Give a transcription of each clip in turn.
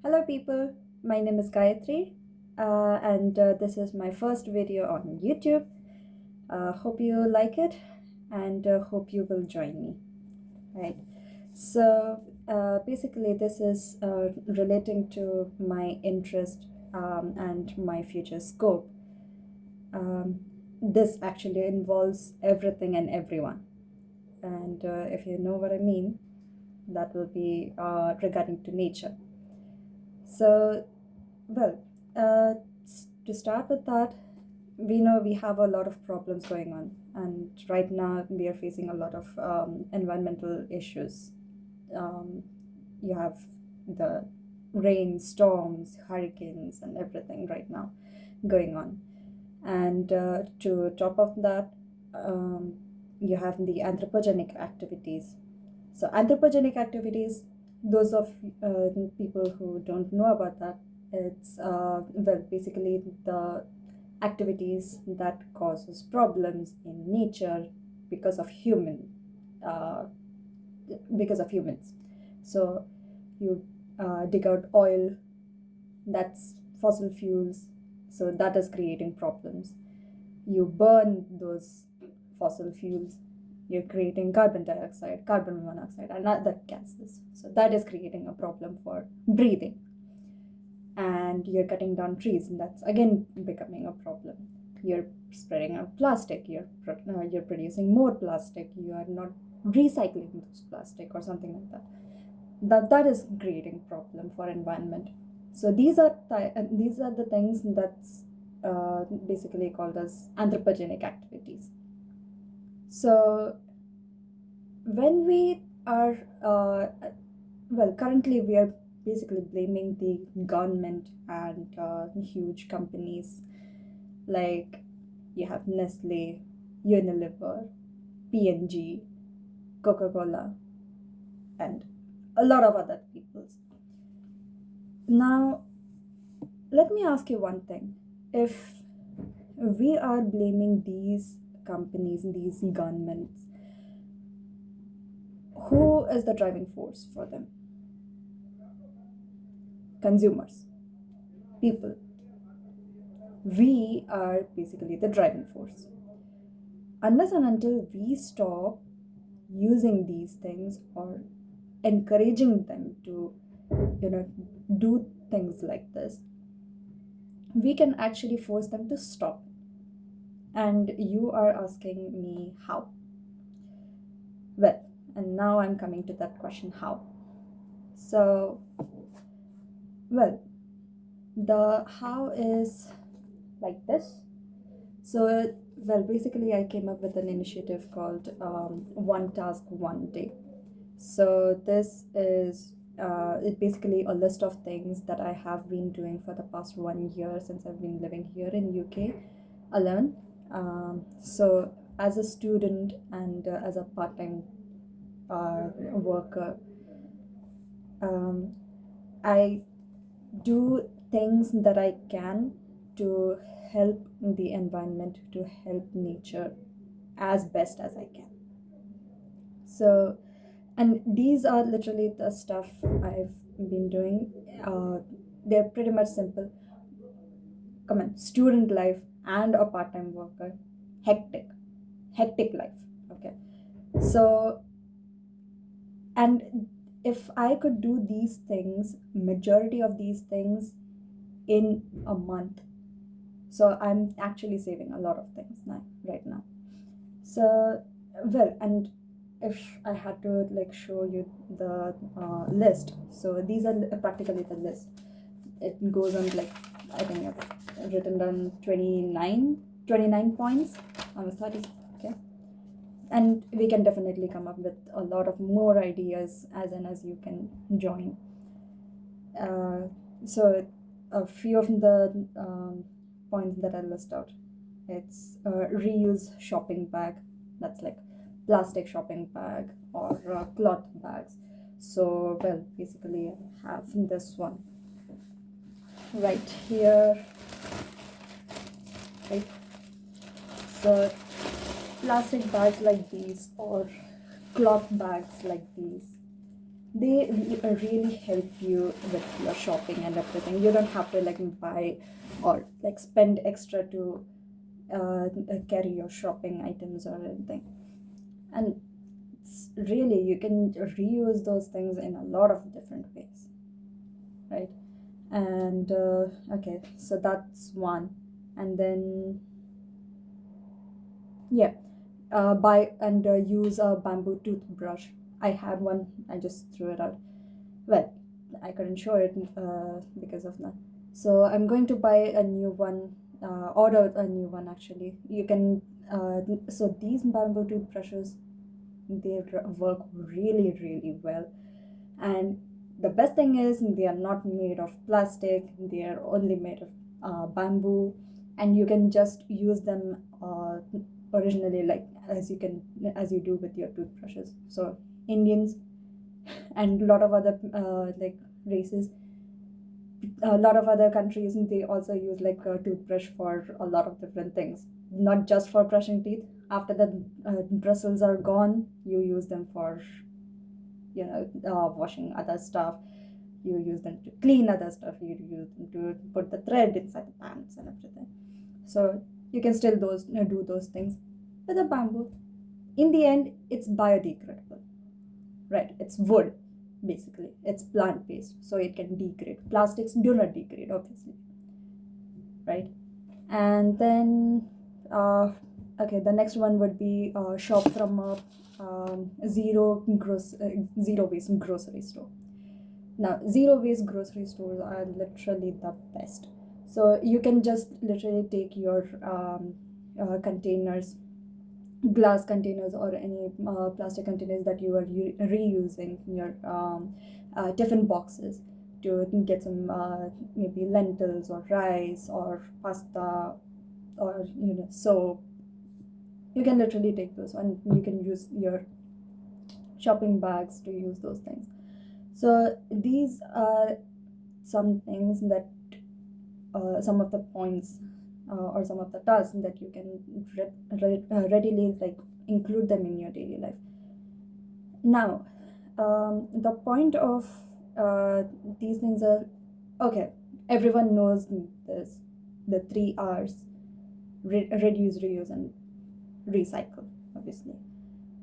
Hello, people. My name is Gayatri, and this is my first video on YouTube. Hope you like it, and hope you will join me. Right. So, basically, this is relating to my interest and my future scope. Um, this actually involves everything and everyone, and if you know what I mean, that will be regarding to nature. So, well, to start with that, we know we have a lot of problems going on, and right now we are facing a lot of environmental issues. Um, you have the rain, storms, hurricanes, and everything right now going on. And to top of that, um, you have the anthropogenic activities. So, anthropogenic activities, those of people who don't know about that, it's well, basically the activities that causes problems in nature because of uh, humans. So you dig out oil, that's fossil fuels, so that is creating problems. You burn those fossil fuels, you're creating carbon dioxide, carbon monoxide, and other gases. So that is creating a problem for breathing. And you're cutting down trees, and that's again becoming a problem. You're spreading out plastic, you're producing more plastic, you are not recycling those plastic or something like that. That is creating problem for environment. So these are the things that's basically called as anthropogenic activities. So when we are well, currently we are basically blaming the government and huge companies like you have Nestle, Unilever, P&G, Coca-Cola, and a lot of other peoples. Now, let me ask you one thing. If we are blaming these companies, these governments, who is the driving force for them? Consumers, people. We are basically the driving force. Unless and until we stop using these things or encouraging them to, you know, do things like this, we can actually force them to stop. And you are asking me how? Well, and now I'm coming to that question, how? So, well, the how is like this. So, well, basically, I came up with an initiative called One Task, One Day. So, this is it basically a list of things that I have been doing for the past 1 year since I've been living here in UK alone. So, as a student and as a part-time worker, um, I do things that I can to help the environment, to help nature as best as I can. So, and these are literally the stuff I've been doing. They're pretty much simple. Come on, student life and a part-time worker, hectic, hectic life. Okay, so and if I could do these things, majority of these things in a month, so I'm actually saving a lot of things now right now. So well, and if I had to like show you the list, so these are practically the list. It goes on like, I think I've written down 29 points on 30. Okay, and we can definitely come up with a lot of more ideas as and as you can join. So a few of the points that I list out, it's reuse shopping bag, that's like plastic shopping bag or cloth bags. So well, basically I have this one right here, right? So plastic bags like these or cloth bags like these, really help you with your shopping and everything. You don't have to like buy or like spend extra to carry your shopping items or anything. And really, you can reuse those things in a lot of different ways, right? And okay, so that's one. And then yeah, buy and use a bamboo toothbrush. I had one, I just threw it out. Well, I couldn't show it because of that. So I'm going to buy a new one, order a new one actually. You can, so these bamboo toothbrushes, they work really, really well. And the best thing is, they are not made of plastic, they are only made of bamboo, and you can just use them originally, like as you do with your toothbrushes. So Indians and a lot of other like races, a lot of other countries, they also use like a toothbrush for a lot of different things, not just for brushing teeth. After the bristles are gone, you use them for washing other stuff. You use them to clean other stuff. You use them to put the thread inside the pants and everything. So you can still do those things with a bamboo. In the end, it's biodegradable, right? It's wood, basically. It's plant based, so it can degrade. Plastics do not degrade, obviously, right? And then okay, the next one would be shop from a zero waste grocery store. Now, zero waste grocery stores are literally the best. So you can just literally take your containers, glass containers, or any plastic containers that you are reusing, your tiffin boxes, to get some maybe lentils or rice or pasta or soap. You can literally take those, and you can use your shopping bags to use those things. So these are some things that some of the points or some of the tasks that you can readily like include them in your daily life. Now, the point of these things are, okay, everyone knows this, the 3 R's: reduce, reuse, and recycle, obviously.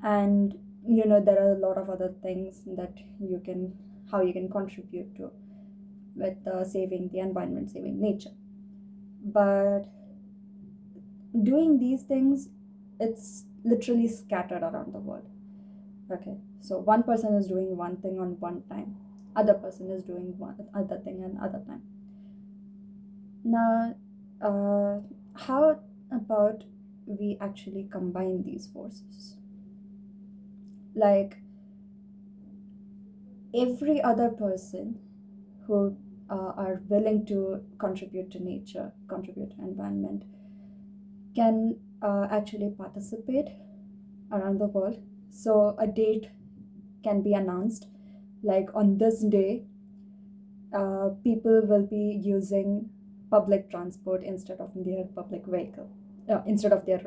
And there are a lot of other things that how you can contribute to with saving the environment, saving nature. But doing these things, it's literally scattered around the world. Okay, so one person is doing one thing on one time, other person is doing one other thing another time. Now, how about we actually combine these forces? Like, every other person who are willing to contribute to nature, contribute to environment, can actually participate around the world. So a date can be announced, like on this day, people will be using public transport instead of their public vehicle, instead of their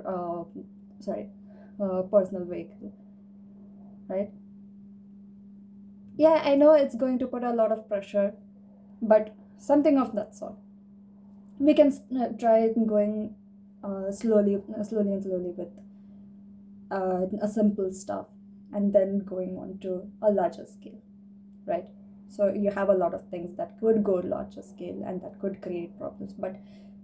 personal vehicle, right? Yeah, I know it's going to put a lot of pressure, but something of that sort. We can try going slowly and slowly with a simple stuff, and then going on to a larger scale, right? So you have a lot of things that could go larger scale and that could create problems, but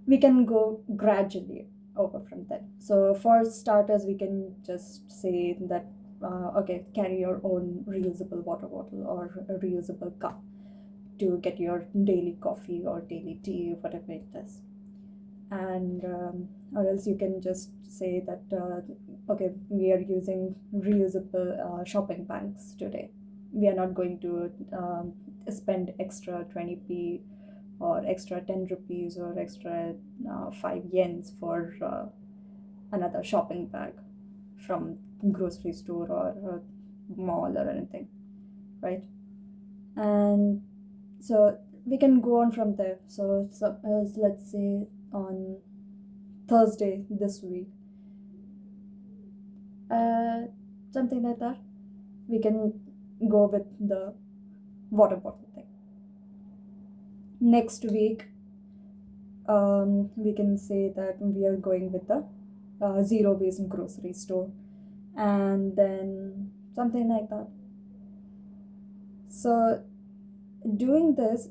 we can go gradually over from that. So for starters, we can just say that okay, carry your own reusable water bottle or a reusable cup to get your daily coffee or daily tea, whatever it is. And or else you can just say that okay, we are using reusable shopping bags today. We are not going to spend extra 20p or extra 10 rupees or extra 5 yens for another shopping bag from grocery store or mall or anything, right? And so we can go on from there. So suppose, let's say, on Thursday this week, uh, something like that, we can go with the water bottle thing. Next week, we can say that we are going with the zero waste grocery store, and then something like that. So doing this,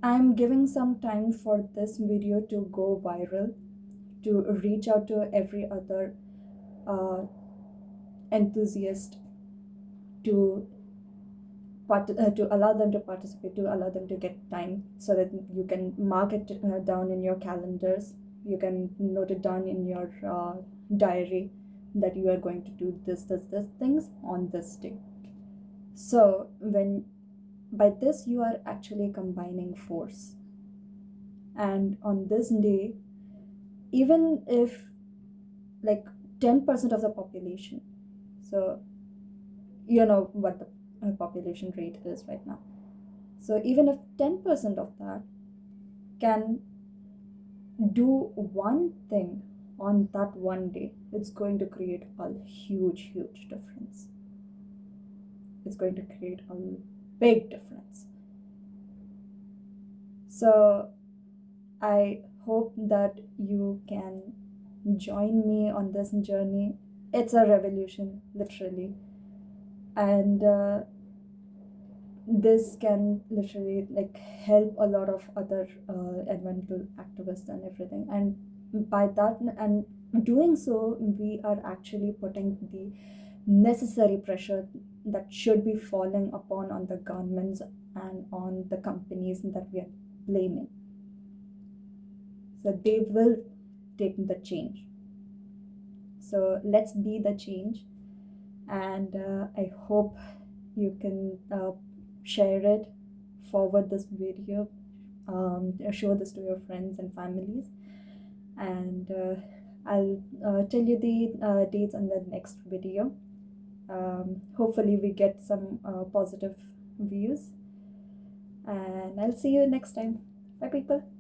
I'm giving some time for this video to go viral, to reach out to every other uh, enthusiast, to to allow them to participate, to allow them to get time, so that you can mark it down in your calendars. You can note it down in your diary that you are going to do this things on this day. So when by this you are actually combining force, and on this day, even if like 10% of the population, so you know what the population rate is right now, so even if 10% of that can do one thing on that one day, it's going to create a huge difference. It's going to create a big difference. So I hope that you can join me on this journey. It's a revolution, literally. And this can literally like help a lot of other environmental activists and everything. And by that, and doing so, we are actually putting the necessary pressure that should be falling upon on the governments and on the companies that we are blaming. So they will take the change. So let's be the change. And I hope you can share it, forward this video, show this to your friends and families. And I'll tell you the dates on the next video. Hopefully we get some positive views, and I'll see you next time. Bye people.